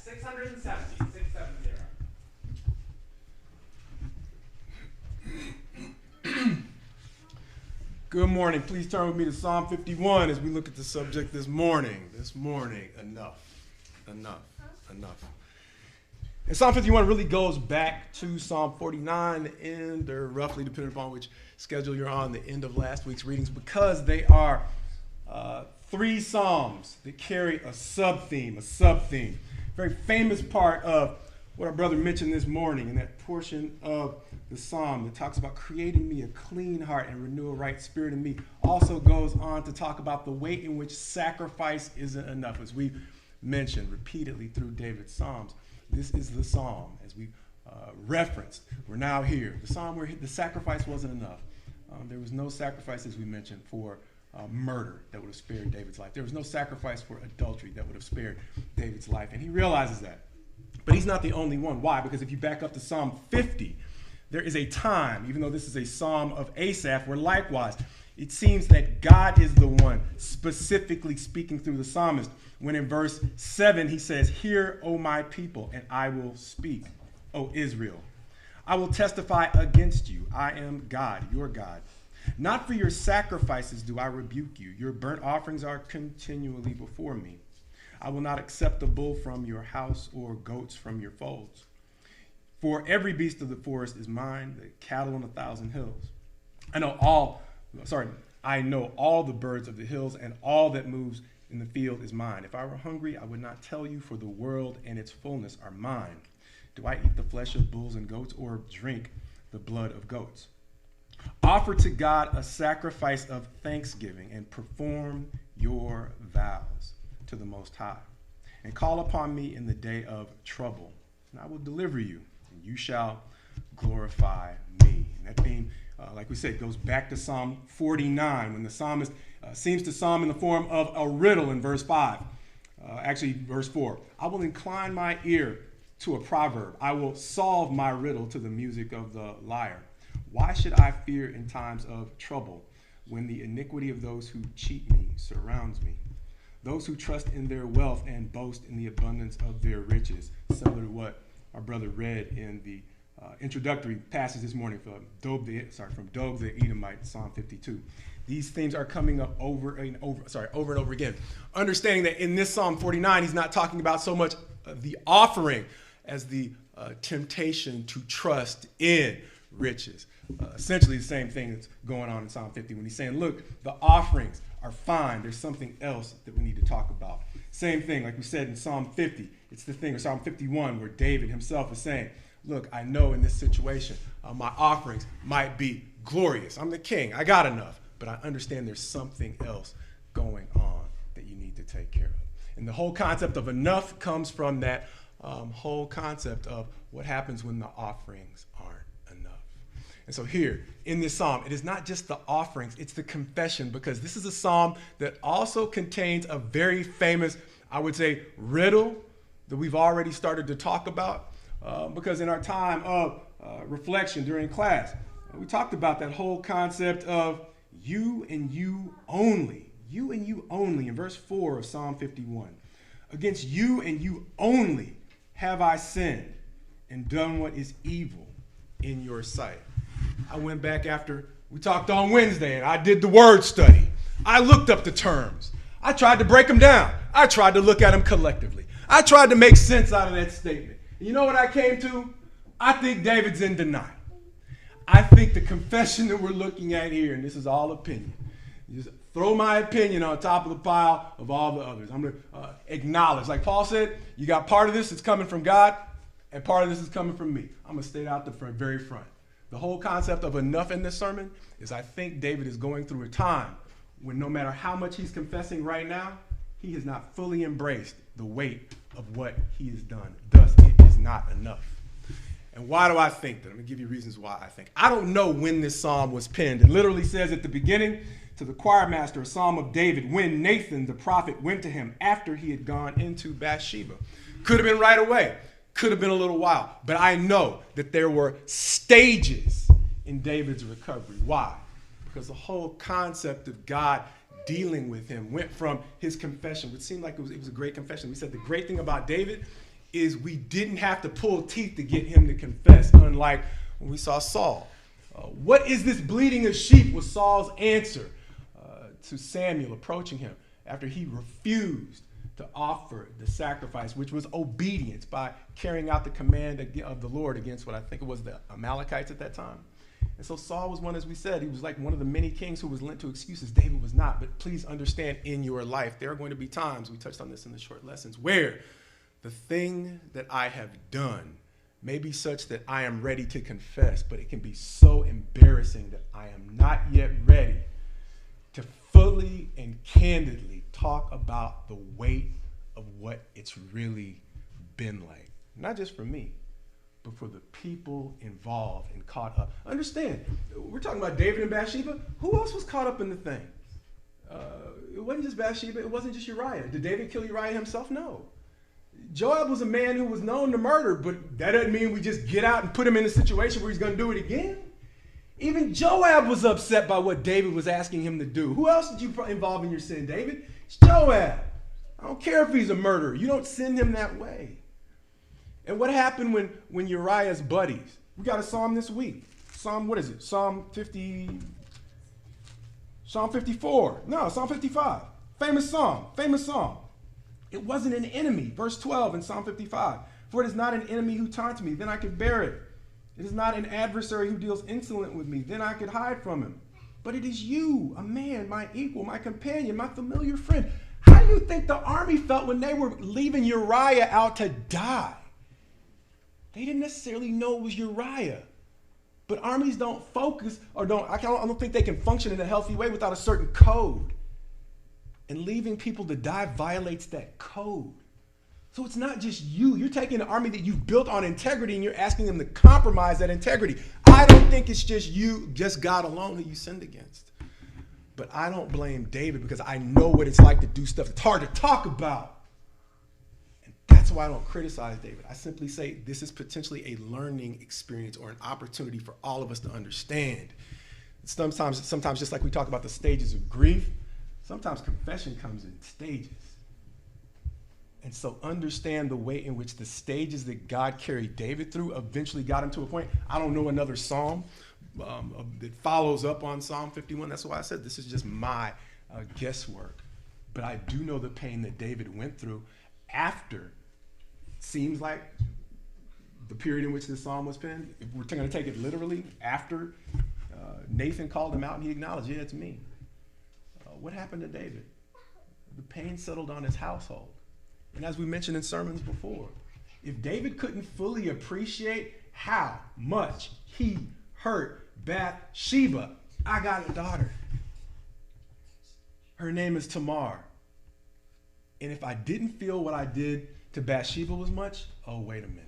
670. 670. Good morning. Please turn with me to Psalm 51 as we look at the subject this morning. Enough. And Psalm 51 really goes back to Psalm 49 and or roughly, depending upon which schedule you're on, the end of last week's readings, because they are three psalms that carry a sub-theme. Very famous part of what our brother mentioned this morning in that portion of the psalm that talks about creating me a clean heart and renew a right spirit in me also goes on to talk about the way in which sacrifice isn't enough. As we've mentioned repeatedly through David's psalms, this is the psalm, as we referenced. We're now here. The psalm where the sacrifice wasn't enough. There was no sacrifice, as we mentioned, for murder that would have spared David's life. There was no sacrifice for adultery that would have spared David's life. And he realizes that. But he's not the only one. Why? Because if you back up to Psalm 50, there is a time, even though this is a psalm of Asaph, where likewise it seems that God is the one specifically speaking through the psalmist. When in verse 7 he says, "Hear, O my people, and I will speak, O Israel. I will testify against you. I am God, your God. Not for your sacrifices do I rebuke you. Your burnt offerings are continually before me. I will not accept a bull from your house or goats from your folds. For every beast of the forest is mine, the cattle on 1,000 hills. I know all the birds of the hills, and all that moves in the field is mine. If I were hungry, I would not tell you, for the world and its fullness are mine. Do I eat the flesh of bulls and goats, or drink the blood of goats? Offer to God a sacrifice of thanksgiving, and perform your vows to the Most High. And call upon me in the day of trouble, and I will deliver you, and you shall glorify me." And that theme, like we said, goes back to Psalm 49, when the psalmist seems to psalm in the form of a riddle in verse 5. Verse 4. "I will incline my ear to a proverb. I will solve my riddle to the music of the lyre. Why should I fear in times of trouble, when the iniquity of those who cheat me surrounds me? Those who trust in their wealth and boast in the abundance of their riches," similar to what our brother read in the introductory passage this morning from Doeg the Edomite, Psalm 52. These themes are coming up over and over again. Understanding that in this Psalm 49, he's not talking about so much the offering as the temptation to trust in riches. Essentially the same thing that's going on in Psalm 50 when he's saying, look, the offerings are fine. There's something else that we need to talk about. Same thing, like we said in Psalm 50, it's the thing, or Psalm 51, where David himself is saying, look, I know in this situation, my offerings might be glorious. I'm the king. I got enough. But I understand there's something else going on that you need to take care of. And the whole concept of enough comes from that whole concept of what happens when the offerings aren't enough. And so here in this psalm, it is not just the offerings, it's the confession, because this is a psalm that also contains a very famous, I would say, riddle that we've already started to talk about. Because in our time of reflection during class, we talked about that whole concept of you and you only. You and you only in verse 4 of Psalm 51. "Against you and you only have I sinned and done what is evil in your sight." I went back after we talked on Wednesday and I did the word study. I looked up the terms. I tried to break them down. I tried to look at them collectively. I tried to make sense out of that statement. And you know what I came to? I think David's in denial. I think the confession that we're looking at here, and this is all opinion, just throw my opinion on top of the pile of all the others. I'm going to acknowledge, like Paul said, you got part of this that's coming from God, and part of this is coming from me. I'm going to stay out the very front. The whole concept of enough in this sermon is I think David is going through a time when no matter how much he's confessing right now, he has not fully embraced the weight of what he has done. Thus, it is not enough. And why do I think that? I'm going to give you reasons why I think. I don't know when this psalm was penned. It literally says at the beginning, to the choir master, a psalm of David, when Nathan the prophet went to him after he had gone into Bathsheba. Could have been right away. Could have been a little while. But I know that there were stages in David's recovery. Why? Because the whole concept of God dealing with him went from his confession, which seemed like it was a great confession. We said the great thing about David is we didn't have to pull teeth to get him to confess, unlike when we saw Saul. What is this bleating of sheep was Saul's answer to Samuel approaching him after he refused to offer the sacrifice, which was obedience by carrying out the command of the Lord against what I think it was the Amalekites at that time. And so Saul was one, as we said, he was like one of the many kings who was lent to excuses. David was not. But please understand, in your life, there are going to be times, we touched on this in the short lessons, where the thing that I have done may be such that I am ready to confess, but it can be so embarrassing that I am not yet ready to fully and candidly talk about the weight of what it's really been like. Not just for me, but for the people involved and caught up. Understand, we're talking about David and Bathsheba. Who else was caught up in the thing? It wasn't just Bathsheba. It wasn't just Uriah. Did David kill Uriah himself? No. Joab was a man who was known to murder, but that doesn't mean we just get out and put him in a situation where he's going to do it again. Even Joab was upset by what David was asking him to do. Who else did you involve in your sin, David? It's Joab. I don't care if he's a murderer. You don't send him that way. And what happened when Uriah's buddies, we got a psalm this week. Psalm, what is it? Psalm 50, Psalm 54. No, Psalm 55. Famous psalm. It wasn't an enemy. Verse 12 in Psalm 55. For it is not an enemy who taunts me, then I could bear it. It is not an adversary who deals insolent with me, then I could hide from him. But it is you, a man, my equal, my companion, my familiar friend. How do you think the army felt when they were leaving Uriah out to die? They didn't necessarily know it was Uriah. But armies don't focus, or I don't think they can function in a healthy way without a certain code. And leaving people to die violates that code. So it's not just you. You're taking an army that you've built on integrity and you're asking them to compromise that integrity. I don't think it's just you, just God alone, who you sinned against. But I don't blame David because I know what it's like to do stuff that's hard to talk about. And that's why I don't criticize David. I simply say this is potentially a learning experience or an opportunity for all of us to understand. Sometimes just like we talk about the stages of grief, sometimes confession comes in stages. And so understand the way in which the stages that God carried David through eventually got him to a point. I don't know another psalm that follows up on Psalm 51. That's why I said this is just my guesswork. But I do know the pain that David went through after, seems like the period in which this psalm was penned, if we're going to take it literally, after Nathan called him out and he acknowledged, yeah, it's me. What happened to David? The pain settled on his household. And as we mentioned in sermons before, if David couldn't fully appreciate how much he hurt Bathsheba, I got a daughter. Her name is Tamar. And if I didn't feel what I did to Bathsheba was much, oh, wait a minute.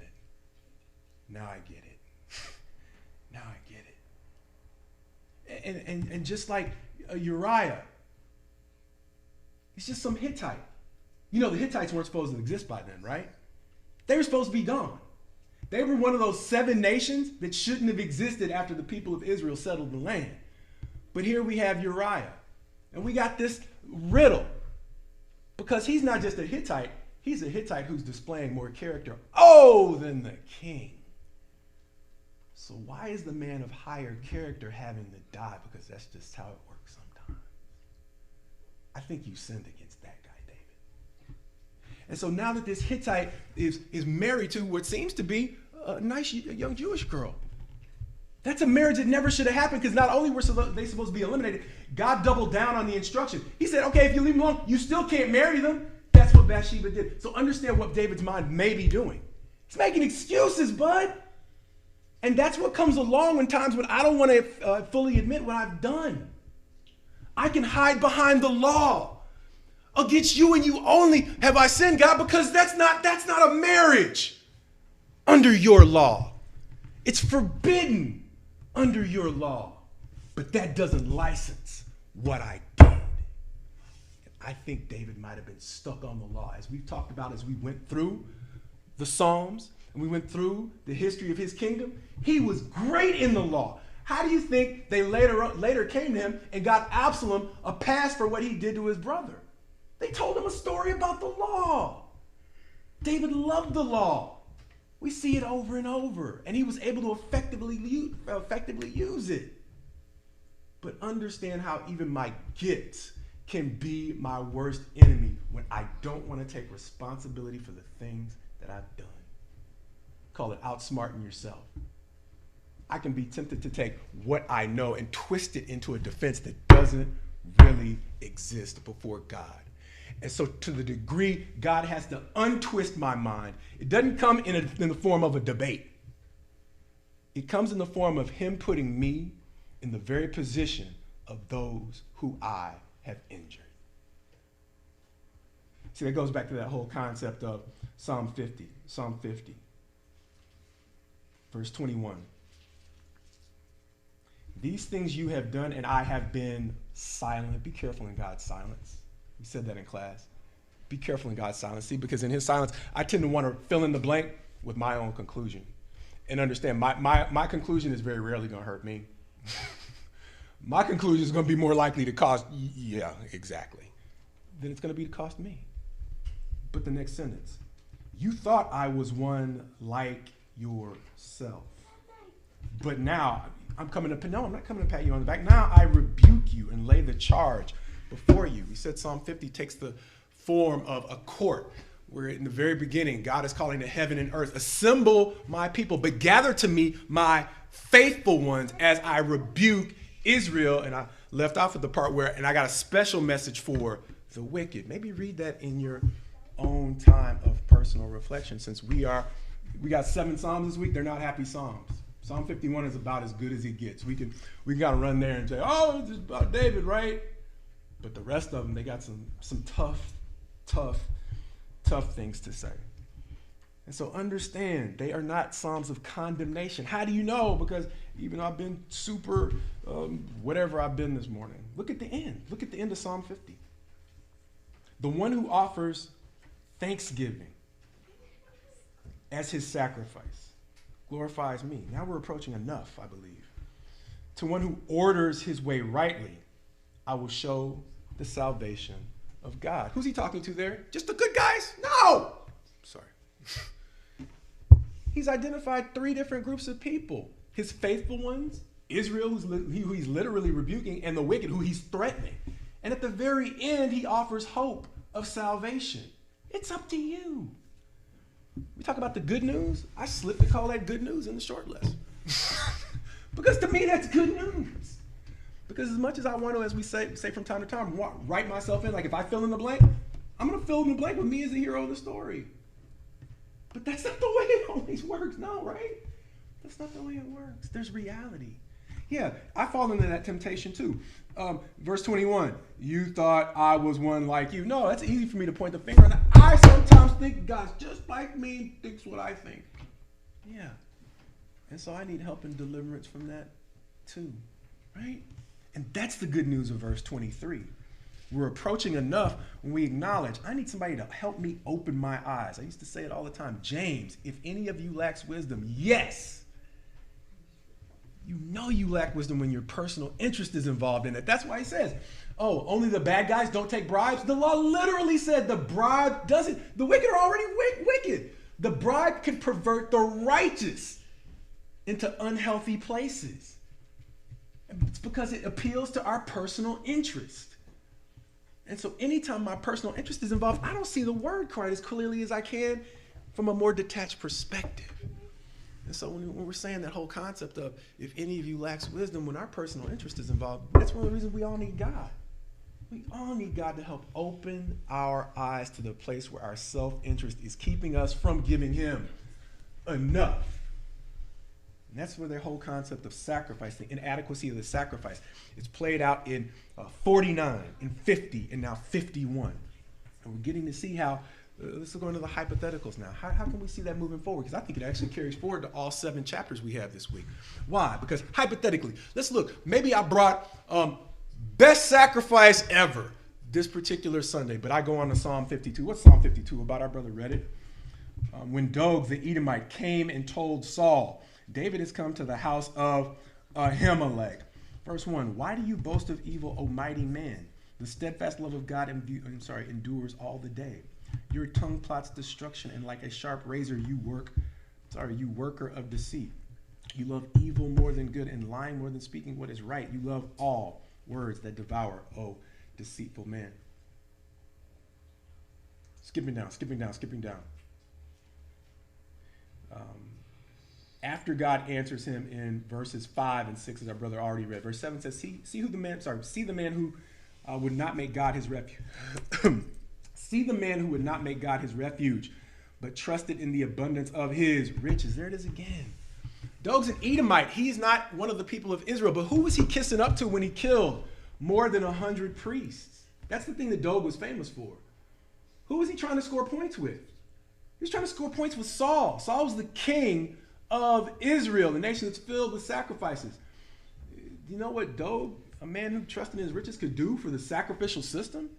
Now I get it. Now I get it. And just like Uriah, he's just some Hittite. You know, the Hittites weren't supposed to exist by then, right? They were supposed to be gone. They were one of those 7 nations that shouldn't have existed after the people of Israel settled the land. But here we have Uriah. And we got this riddle. Because he's not just a Hittite. He's a Hittite who's displaying more character, than the king. So why is the man of higher character having to die? Because that's just how it works sometimes. I think you sinned against that guy, David. And so now that this Hittite is married to what seems to be a nice young Jewish girl, that's a marriage that never should have happened, because not only were they supposed to be eliminated, God doubled down on the instruction. He said, okay, if you leave them alone, you still can't marry them. That's what Bathsheba did. So understand what David's mind may be doing. He's making excuses, bud. And that's what comes along when times when I don't want to fully admit what I've done. I can hide behind the law. Against you and you only have I sinned, God, because that's not a marriage under your law. It's forbidden under your law. But that doesn't license what I did. And I think David might have been stuck on the law. As we've talked about, as we went through the Psalms and we went through the history of his kingdom, he was great in the law. How do you think they later came to him and got Absalom a pass for what he did to his brother? They told him a story about the law. David loved the law. We see it over and over. And he was able to effectively use it. But understand how even my gifts can be my worst enemy when I don't want to take responsibility for the things that I've done. Call it outsmarting yourself. I can be tempted to take what I know and twist it into a defense that doesn't really exist before God. And so to the degree God has to untwist my mind, it doesn't come in the form of a debate. It comes in the form of him putting me in the very position of those who I have injured. See, that goes back to that whole concept of Psalm 50, verse 21. These things you have done, and I have been silent. Be careful in God's silence. We said that in class. Be careful in God's silence. See, because in his silence, I tend to want to fill in the blank with my own conclusion. And understand, my conclusion is very rarely going to hurt me. My conclusion is going to be more likely to cost, yeah, exactly, than it's going to be to cost me. But the next sentence, you thought I was one like yourself. But now, I'm not coming to pat you on the back. Now I rebuke you and lay the charge before you. We said Psalm 50 takes the form of a court, where in the very beginning, God is calling to heaven and earth, assemble my people, but gather to me my faithful ones as I rebuke Israel. And I left off at the part where, and I got a special message for the wicked. Maybe read that in your own time of personal reflection. Since we got 7 Psalms this week, they're not happy Psalms. Psalm 51 is about as good as it gets. We can kind of run there and say, oh, it's about David, right? But the rest of them, they got some tough things to say. And so understand, they are not Psalms of condemnation. How do you know? Because even though I've been super, whatever I've been this morning. Look at the end. Look at the end of Psalm 50. The one who offers thanksgiving as his sacrifice glorifies me. Now we're approaching enough, I believe. To one who orders his way rightly, I will show the salvation of God. Who's he talking to there? Just the good guys? No! Sorry. He's identified 3 different groups of people. His faithful ones, Israel, who he's literally rebuking, and the wicked, who he's threatening. And at the very end, he offers hope of salvation. It's up to you. We talk about the good news. I slip to call that good news in the short list. Because to me, that's good news. Because as much as I want to, as we say from time to time, write myself in, like if I fill in the blank, I'm going to fill in the blank with me as the hero of the story. But that's not the way it always works. No, right? That's not the way it works. There's reality. Yeah, I fall into that temptation too. Verse 21, you thought I was one like you. No, that's easy for me to point the finger. And I sometimes think God's just like me, thinks what I think. Yeah. And so I need help and deliverance from that too, right? And that's the good news of verse 23. We're approaching enough when we acknowledge, I need somebody to help me open my eyes. I used to say it all the time. James, if any of you lacks wisdom, yes. You know you lack wisdom when your personal interest is involved in it. That's why he says, oh, only the bad guys don't take bribes. The law literally said the bribe doesn't. The wicked are already wicked. The bribe can pervert the righteous into unhealthy places. It's because it appeals to our personal interest. And so anytime my personal interest is involved, I don't see the word quite as clearly as I can from a more detached perspective. And so when we're saying that whole concept of if any of you lacks wisdom, when our personal interest is involved, that's one of the reasons we all need God. We all need God to help open our eyes to the place where our self-interest is keeping us from giving him enough. And that's where the whole concept of sacrifice, the inadequacy of the sacrifice, it's played out in 49, in 50, and now 51. And we're getting to see how, let's go into the hypotheticals now. How can we see that moving forward? Because I think it actually carries forward to all 7 chapters we have this week. Why? Because hypothetically, let's look. Maybe I brought best sacrifice ever this particular Sunday, but I go on to Psalm 52. What's Psalm 52 about? Our brother read it. When Doeg the Edomite came and told Saul, David has come to the house of Ahimelech. Verse 1, why do you boast of evil, O mighty man? The steadfast love of God endures all the day. Your tongue plots destruction, and like a sharp razor, you worker of deceit. You love evil more than good and lying more than speaking what is right. You love all words that devour, oh, deceitful man. Skipping down. After God answers him in verses 5 and 6, as our brother already read. Verse 7 says, see the man who would not make God his refuge. See the man who would not make God his refuge, but trusted in the abundance of his riches. There it is again. Dog's an Edomite. He's not one of the people of Israel, but who was he kissing up to when he killed more than 100 priests? That's the thing that Dog was famous for. Who was he trying to score points with? He was trying to score points with Saul. Saul was the king of Israel, the nation that's filled with sacrifices. You know what Dog, a man who trusted in his riches, could do for the sacrificial system?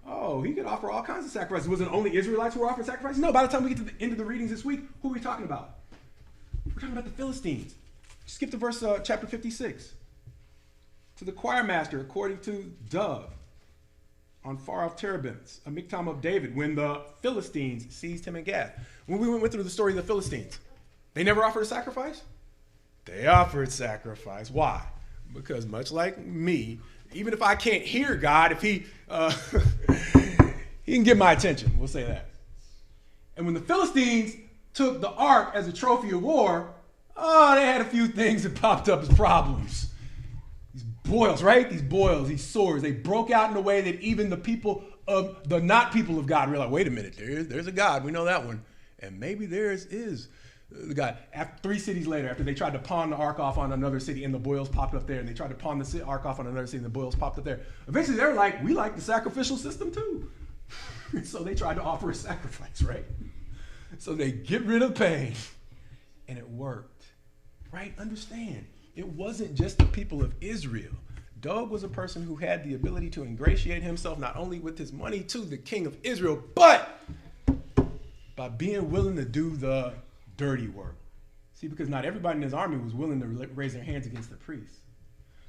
Oh, he could offer all kinds of sacrifices. Was it only Israelites who were offering sacrifices? No, by the time we get to the end of the readings this week, who are we talking about? We're talking about the Philistines. Skip to verse chapter 56. To the choir master, according to Dove, on far off terebinths, a miktam of David, when the Philistines seized him in Gath. When we went through the story of the Philistines, they never offered a sacrifice? They offered sacrifice. Why? Because much like me, even if I can't hear God, if he can get my attention, we'll say that. And when the Philistines took the ark as a trophy of war, they had a few things that popped up as problems. These boils, right? These boils, these sores, they broke out in a way that even the people of the not people of God realized, wait a minute, there's a God, we know that one. And maybe theirs is the God. After 3 cities later, after they tried to pawn the ark off on another city and the boils popped up there, and they tried to pawn the ark off on another city and the boils popped up there. Eventually they were like, we like the sacrificial system too. So they tried to offer a sacrifice, right? So they get rid of pain, and it worked, right? Understand, it wasn't just the people of Israel. Dog was a person who had the ability to ingratiate himself not only with his money to the king of Israel, but by being willing to do the dirty work. See, because not everybody in his army was willing to raise their hands against the priests.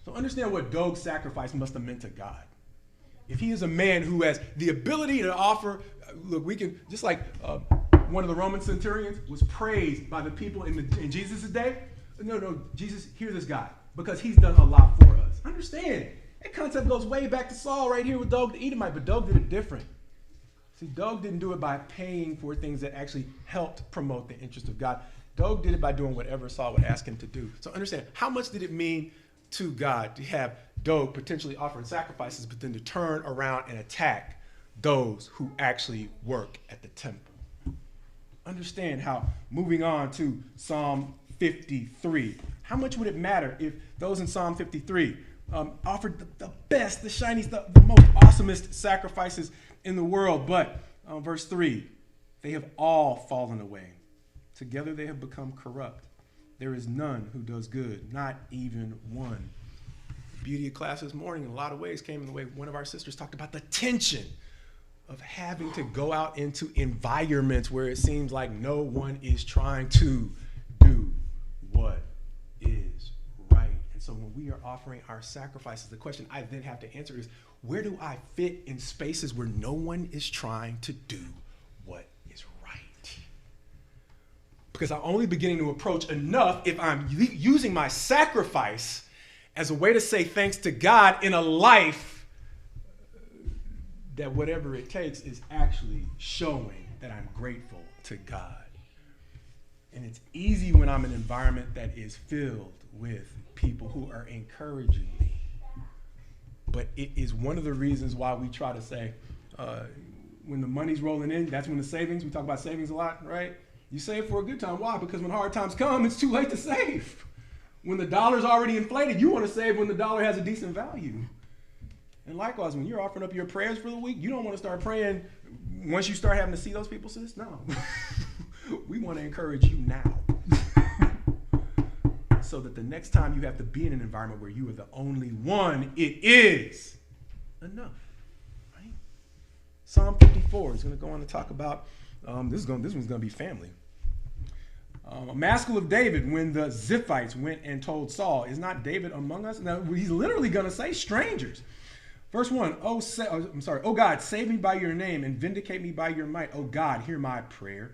So understand what Dog's sacrifice must have meant to God. If he is a man who has the ability to offer, look, we can, just like one of the Roman centurions was praised by the people in Jesus' day. No, Jesus, hear this guy, because he's done a lot for us. Understand, that concept goes way back to Saul right here with Dog the Edomite, but Dog did it different. See, Dog didn't do it by paying for things that actually helped promote the interest of God. Dog did it by doing whatever Saul would ask him to do. So understand, how much did it mean to God to have Dog potentially offering sacrifices, but then to turn around and attack those who actually work at the temple? Understand how, moving on to Psalm 53, how much would it matter if those in Psalm 53 offered the best, the shiniest, the most awesomest sacrifices in the world? But verse 3, they have all fallen away. Together they have become corrupt. There is none who does good, not even one. The beauty of class this morning in a lot of ways came in the way one of our sisters talked about the tension of having to go out into environments where it seems like no one is trying to do what is right. And so when we are offering our sacrifices, the question I then have to answer is, where do I fit in spaces where no one is trying to do what is right? Because I'm only beginning to approach enough if I'm using my sacrifice as a way to say thanks to God in a life that whatever it takes is actually showing that I'm grateful to God. And it's easy when I'm in an environment that is filled with people who are encouraging me. But it is one of the reasons why we try to say, when the money's rolling in, that's when the savings, we talk about savings a lot, right? You save for a good time. Why? Because when hard times come, it's too late to save. When the dollar's already inflated, you want to save when the dollar has a decent value. And likewise, when you're offering up your prayers for the week, you don't want to start praying once you start having to see those people, sis. No. We want to encourage you now. So that the next time you have to be in an environment where you are the only one, it is enough. Right? Psalm 54 is going to go on to talk about, this one's going to be family. A maskil of David, when the Ziphites went and told Saul, is not David among us? Now, he's literally going to say strangers. Verse 1, oh God, save me by your name and vindicate me by your might. Oh God, hear my prayer.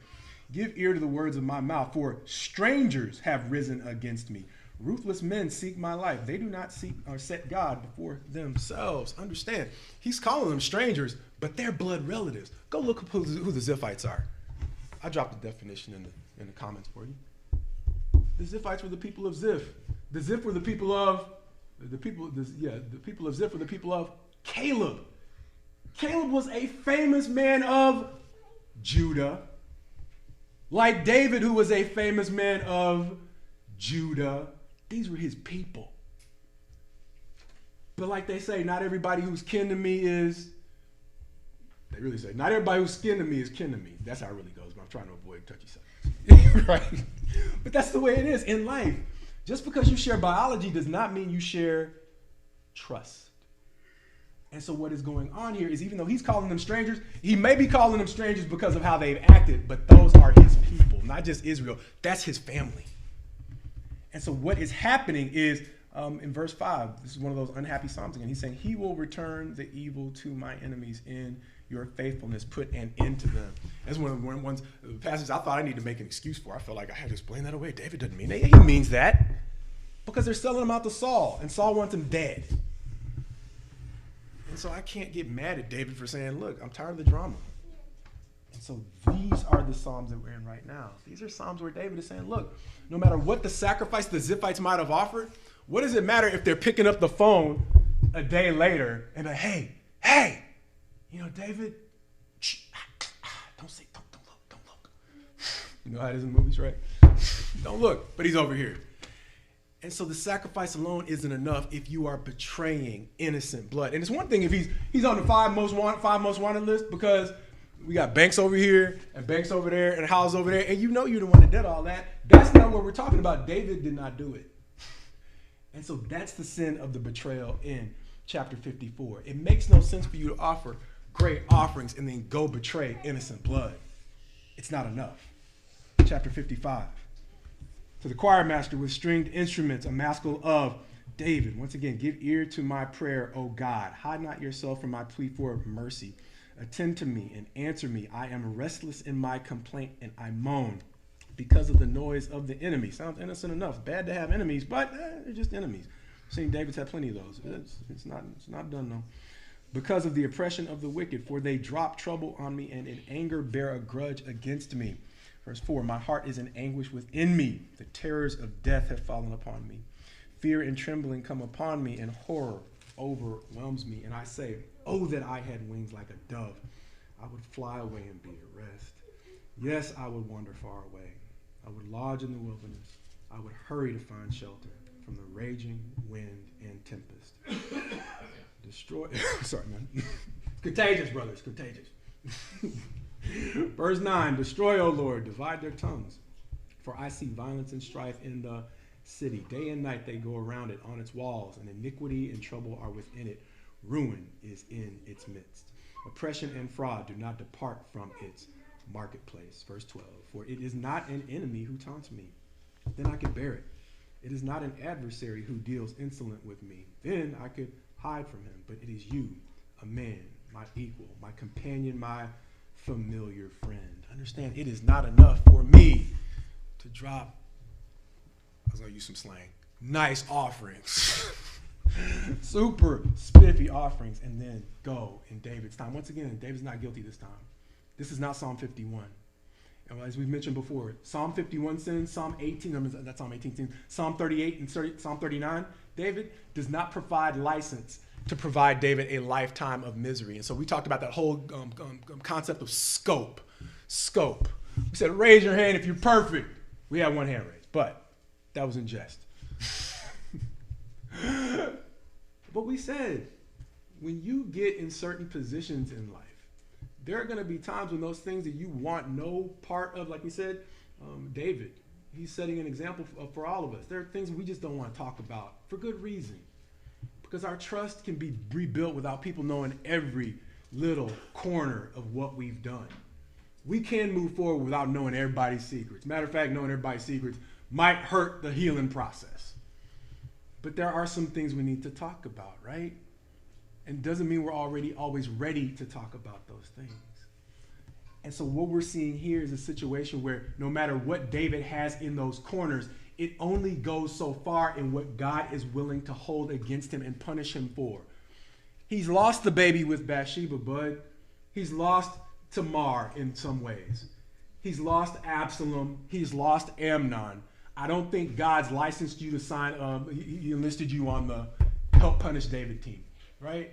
Give ear to the words of my mouth, for strangers have risen against me. Ruthless men seek my life. They do not seek or set God before themselves. Understand, he's calling them strangers, but they're blood relatives. Go look up who the Ziphites are. I dropped the definition in the comments for you. The Ziphites were the people of Ziph. The Ziph were the people of the people of Ziph were the people of Caleb. Caleb was a famous man of Judah, like David, who was a famous man of Judah. These were his people. But like they say, not everybody who's kin to me is, they really say, not everybody who's kin to me is kin to me. That's how it really goes, but I'm trying to avoid touchy subjects. Right? But that's the way it is in life. Just because you share biology does not mean you share trust. And so what is going on here is, even though he's calling them strangers, he may be calling them strangers because of how they've acted, but those are his people, not just Israel. That's his family. And so what is happening is, in verse 5, this is one of those unhappy Psalms again. He's saying, he will return the evil to my enemies in your faithfulness, put an end to them. That's one of the ones, passages I thought I need to make an excuse for. I felt like I had to explain that away. David doesn't mean that. He means that because they're selling him out to Saul, and Saul wants him dead. And so I can't get mad at David for saying, look, I'm tired of the drama. And so these are the Psalms that we're in right now. These are Psalms where David is saying, look, no matter what the sacrifice the Ziphites might have offered, what does it matter if they're picking up the phone a day later and like, hey, you know, David, don't look. You know how it is in movies, right? Don't look, but he's over here. And so the sacrifice alone isn't enough if you are betraying innocent blood. And it's one thing if he's on the five most wanted list, because we got Banks over here and Banks over there and Howells over there, and you know you're the one that did all that. That's not what we're talking about. David did not do it. And so that's the sin of the betrayal in chapter 54. It makes no sense for you to offer great offerings and then go betray innocent blood. It's not enough. Chapter 55. To the choir master with stringed instruments, a maskil of David. Once again, give ear to my prayer, O God. Hide not yourself from my plea for mercy. Attend to me and answer me. I am restless in my complaint and I moan because of the noise of the enemy. Sounds innocent enough. Bad to have enemies, but they're just enemies. I've seen David's had plenty of those. It's not done though. Because of the oppression of the wicked, for they drop trouble on me and in anger bear a grudge against me. Verse 4, my heart is in anguish within me. The terrors of death have fallen upon me. Fear and trembling come upon me, and horror overwhelms me. And I say, oh, that I had wings like a dove. I would fly away and be at rest. Yes, I would wander far away. I would lodge in the wilderness. I would hurry to find shelter from the raging wind and tempest. Destroy. Sorry, man. Contagious, brothers, contagious. Verse 9, destroy, O Lord, divide their tongues. For I see violence and strife in the city. Day and night they go around it on its walls, and iniquity and trouble are within it. Ruin is in its midst. Oppression and fraud do not depart from its marketplace. Verse 12, for it is not an enemy who taunts me. Then I could bear it. It is not an adversary who deals insolent with me. Then I could hide from him. But it is you, a man, my equal, my companion, my familiar friend. Understand, it is not enough for me to drop, I was going to use some slang, nice offerings, super spiffy offerings, and then go in David's time. Once again, David's not guilty this time. This is not Psalm 51. And as we've mentioned before, Psalm 51 sins, Psalm 18, that's Psalm 18 sins, Psalm 38 and Psalm 39, David does not provide license to provide David a lifetime of misery. And so we talked about that whole concept of scope. Scope. We said, raise your hand if you're perfect. We had one hand raised, but that was in jest. But we said, when you get in certain positions in life, there are going to be times when those things that you want no part of, like we said, David, he's setting an example for all of us. There are things we just don't want to talk about for good reason. Because our trust can be rebuilt without people knowing every little corner of what we've done. We can move forward without knowing everybody's secrets. Matter of fact, knowing everybody's secrets might hurt the healing process. But there are some things we need to talk about, right? And doesn't mean we're already always ready to talk about those things. And so what we're seeing here is a situation where no matter what David has in those corners, it only goes so far in what God is willing to hold against him and punish him for. He's lost the baby with Bathsheba, bud. He's lost Tamar in some ways. He's lost Absalom. He's lost Amnon. I don't think God's licensed you to sign, he enlisted you on the help punish David team, right?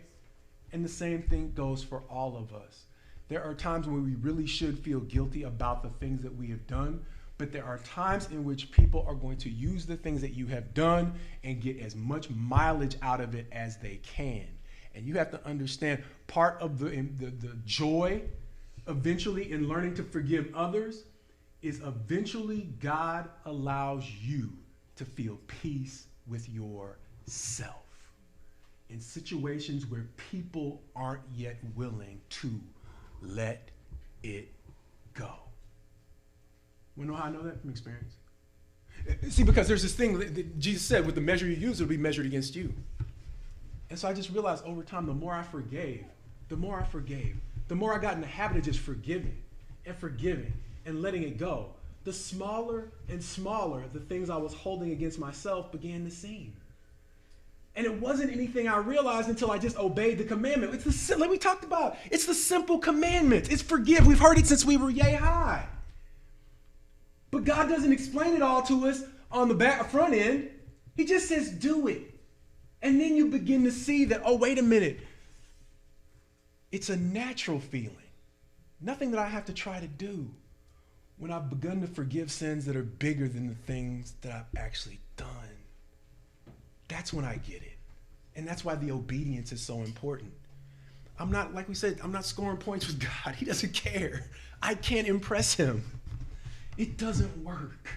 And the same thing goes for all of us. There are times when we really should feel guilty about the things that we have done, but there are times in which people are going to use the things that you have done and get as much mileage out of it as they can. And you have to understand part of the joy eventually in learning to forgive others is eventually God allows you to feel peace with yourself in situations where people aren't yet willing to let it go. Want to know how I know that from experience? See, because there's this thing that Jesus said, with the measure you use, it'll be measured against you. And so I just realized over time, the more I forgave, the more I got in the habit of just forgiving and letting it go, the smaller and smaller the things I was holding against myself began to seem. And it wasn't anything I realized until I just obeyed the commandment. It's like we talked about. It's the simple commandment. It's forgive. We've heard it since we were yay high. But God doesn't explain it all to us on the front end. He just says, do it. And then you begin to see that, oh, wait a minute. It's a natural feeling. Nothing that I have to try to do when I've begun to forgive sins that are bigger than the things that I've actually done. That's when I get it. And that's why the obedience is so important. I'm not, like we said, I'm not scoring points with God. He doesn't care. I can't impress him. It doesn't work.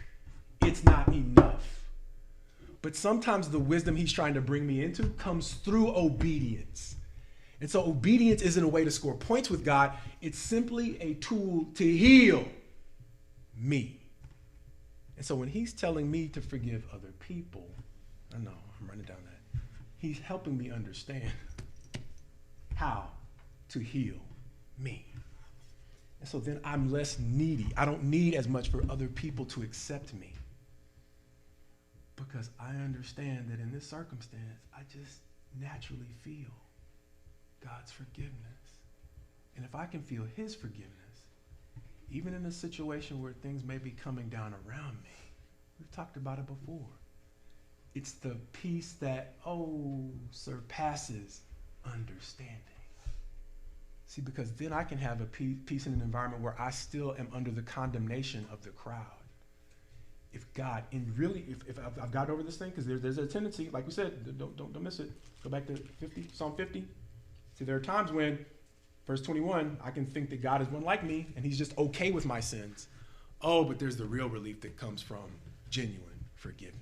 It's not enough. But sometimes the wisdom he's trying to bring me into comes through obedience. And so obedience isn't a way to score points with God. It's simply a tool to heal me. And so when he's telling me to forgive other people, I know, I'm running down that. He's helping me understand how to heal me. And so then I'm less needy. I don't need as much for other people to accept me. Because I understand that in this circumstance, I just naturally feel God's forgiveness. And if I can feel his forgiveness, even in a situation where things may be coming down around me, we've talked about it before. It's the peace that, surpasses understanding. See, because then I can have a peace in an environment where I still am under the condemnation of the crowd. If God, and really, if I've got over this thing, because there's a tendency, like we said, don't miss it. Go back to Psalm 50. See, there are times when, verse 21, I can think that God is one like me, and he's just okay with my sins. Oh, but there's the real relief that comes from genuine forgiveness.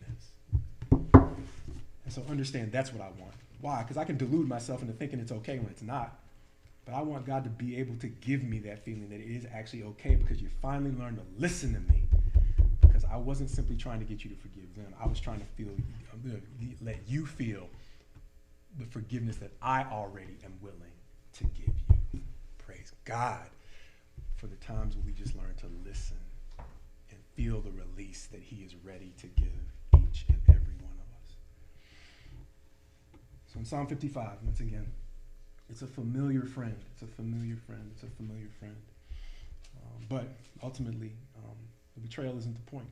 And so understand that's what I want. Why? Because I can delude myself into thinking it's okay when it's not. But I want God to be able to give me that feeling that it is actually okay because you finally learned to listen to me. Because I wasn't simply trying to get you to forgive them. I was trying to let you feel the forgiveness that I already am willing to give you. Praise God for the times when we just learn to listen and feel the release that he is ready to give each and every one of us. So in Psalm 55, once again, it's a familiar friend. But ultimately, the betrayal isn't the point.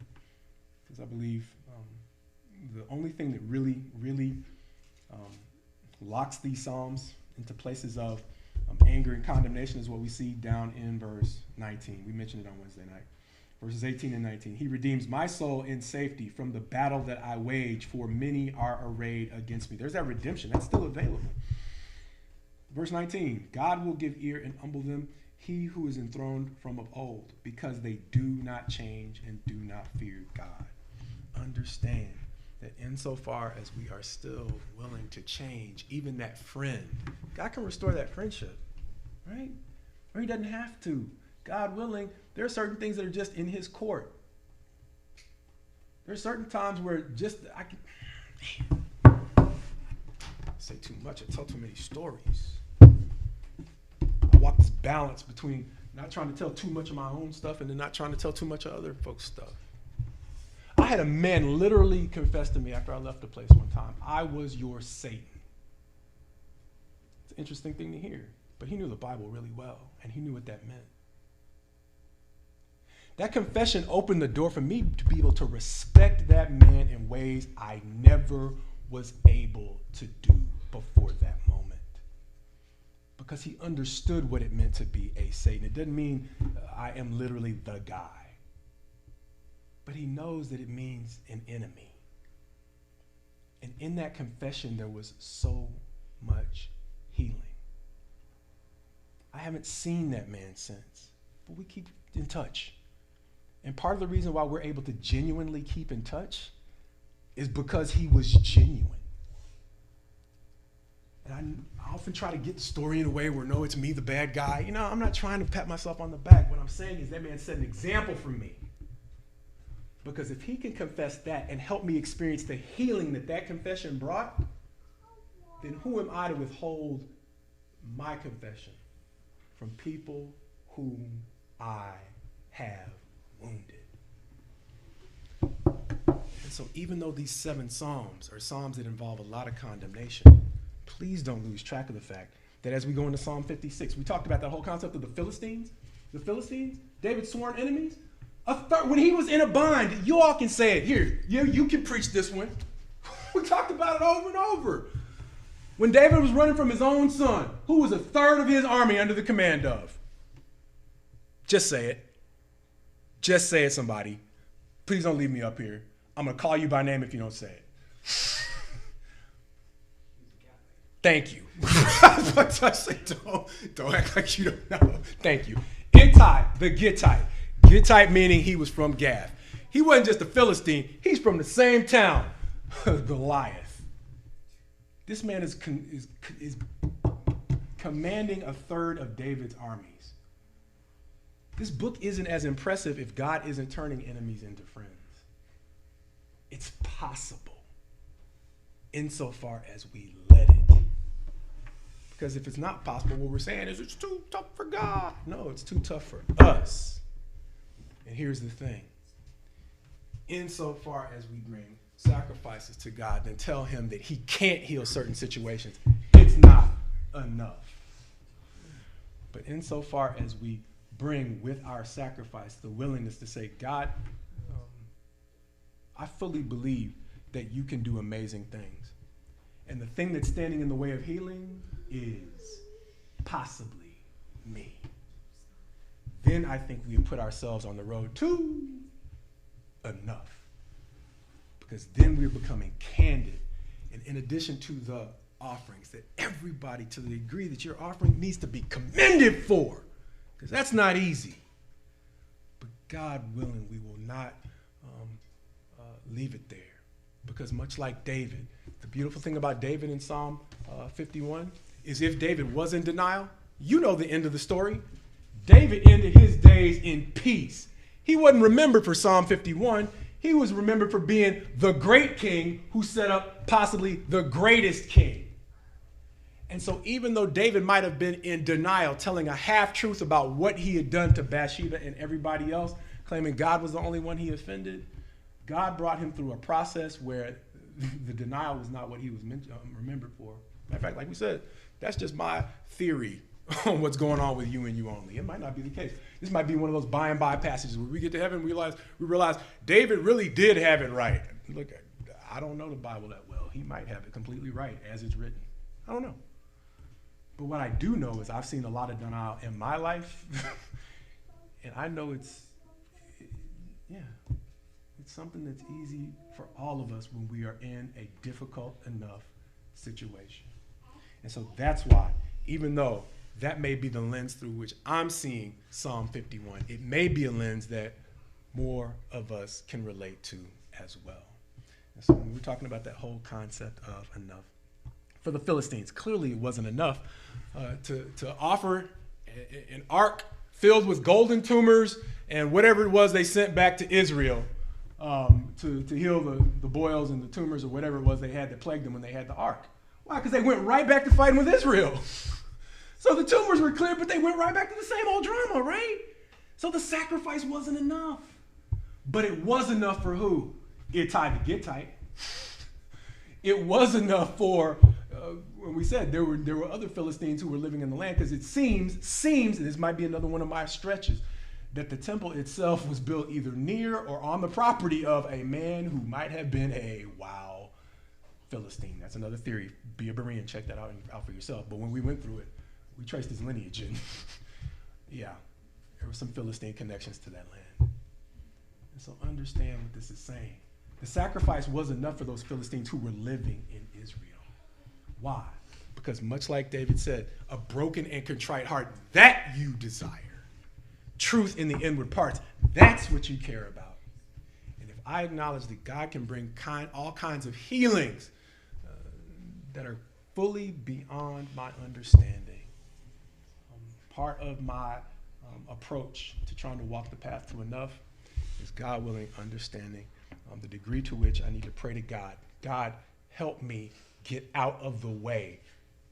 Because I believe the only thing that really locks these Psalms into places of anger and condemnation is what we see down in verse 19. We mentioned it on Wednesday night. Verses 18 and 19. He redeems my soul in safety from the battle that I wage, for many are arrayed against me. There's that redemption. That's still available. Verse 19. God will give ear and humble them, he who is enthroned from of old, because they do not change and do not fear God. Understand that insofar as we are still willing to change, even that friend, God can restore that friendship, right? Or he doesn't have to. God willing, there are certain things that are just in his court. There are certain times where say too much. I tell too many stories. I walk this balance between not trying to tell too much of my own stuff and then not trying to tell too much of other folks' stuff. I had a man literally confess to me after I left the place one time, I was your Satan. It's an interesting thing to hear, but he knew the Bible really well, and he knew what that meant. That confession opened the door for me to be able to respect that man in ways I never was able to do before that moment. Because he understood what it meant to be a Satan. It doesn't mean I am literally the guy. But he knows that it means an enemy. And in that confession, there was so much healing. I haven't seen that man since, but we keep in touch. And part of the reason why we're able to genuinely keep in touch is because he was genuine. And I often try to get the story in a way where, no, it's me, the bad guy. You know, I'm not trying to pat myself on the back. What I'm saying is that man set an example for me. Because if he can confess that and help me experience the healing that that confession brought, then who am I to withhold my confession from people whom I have wounded? And so even though these 7 Psalms are Psalms that involve a lot of condemnation, please don't lose track of the fact that as we go into Psalm 56, we talked about that whole concept of the Philistines. The Philistines, David's sworn enemies. When he was in a bind, you all can say it. Here, you can preach this one. We talked about it over and over. When David was running from his own son, who was a third of his army under the command of. Just say it. Just say it, somebody. Please don't leave me up here. I'm going to call you by name if you don't say it. Thank you. Don't act like you don't know. Thank you. Ittai, the Gittite. Gittite meaning he was from Gath. He wasn't just a Philistine. He's from the same town as Goliath. This man is commanding a third of David's armies. This book isn't as impressive if God isn't turning enemies into friends. It's possible insofar as we let it. Because if it's not possible, what we're saying is it's too tough for God. No, it's too tough for us. And here's the thing. Insofar as we bring sacrifices to God, then tell him that he can't heal certain situations, it's not enough. But insofar as we bring with our sacrifice the willingness to say, God, I fully believe that you can do amazing things. And the thing that's standing in the way of healing is possibly me. Then I think we put ourselves on the road to enough. Because then we're becoming candid. And in addition to the offerings that everybody, to the degree that you're offering, needs to be commended for. Because that's not easy. But God willing, we will not leave it there. Because much like David, the beautiful thing about David in Psalm 51 is if David was in denial, you know the end of the story. David ended his days in peace. He wasn't remembered for Psalm 51. He was remembered for being the great king who set up possibly the greatest king. And so even though David might have been in denial, telling a half-truth about what he had done to Bathsheba and everybody else, claiming God was the only one he offended, God brought him through a process where the denial was not what he was remembered for. Matter of fact, like we said, that's just my theory on what's going on with you and you only. It might not be the case. This might be one of those by and by passages where we get to heaven and we realize David really did have it right. Look, I don't know the Bible that well. He might have it completely right as it's written. I don't know. But what I do know is I've seen a lot of denial in my life. And I know it's something that's easy for all of us when we are in a difficult enough situation. And so that's why, even though that may be the lens through which I'm seeing Psalm 51, it may be a lens that more of us can relate to as well. And so when we're talking about that whole concept of enough, for the Philistines, clearly it wasn't enough to offer an ark filled with golden tumors and whatever it was they sent back to Israel to heal the boils and the tumors or whatever it was they had that plagued them when they had the ark. Why? Because they went right back to fighting with Israel. So the tumors were cleared, but they went right back to the same old drama, right? So the sacrifice wasn't enough. But it was enough for who? Ittai to Gittite. It was enough for, when we said there were other Philistines who were living in the land, because it seems, and this might be another one of my stretches, that the temple itself was built either near or on the property of a man who might have been a wow Philistine. That's another theory. Be a Berean, check that out for yourself. But when we went through it, we traced his lineage, and yeah, there were some Philistine connections to that land. And so understand what this is saying. The sacrifice was enough for those Philistines who were living in Israel. Why? Because much like David said, a broken and contrite heart, that you desire. Truth in the inward parts, that's what you care about. And if I acknowledge that God can bring all kinds of healings that are fully beyond my understanding, part of my approach to trying to walk the path to enough is God willing understanding the degree to which I need to pray to God. God, help me get out of the way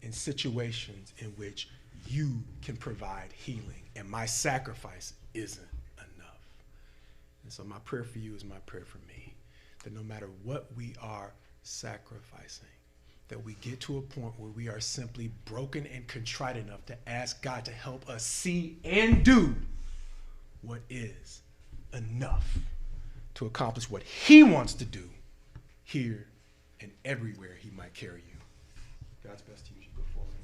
in situations in which you can provide healing and my sacrifice isn't enough. And so my prayer for you is my prayer for me, that no matter what we are sacrificing, that we get to a point where we are simply broken and contrite enough to ask God to help us see and do what is enough to accomplish what he wants to do here and everywhere he might carry you. God's best to you. You go forward.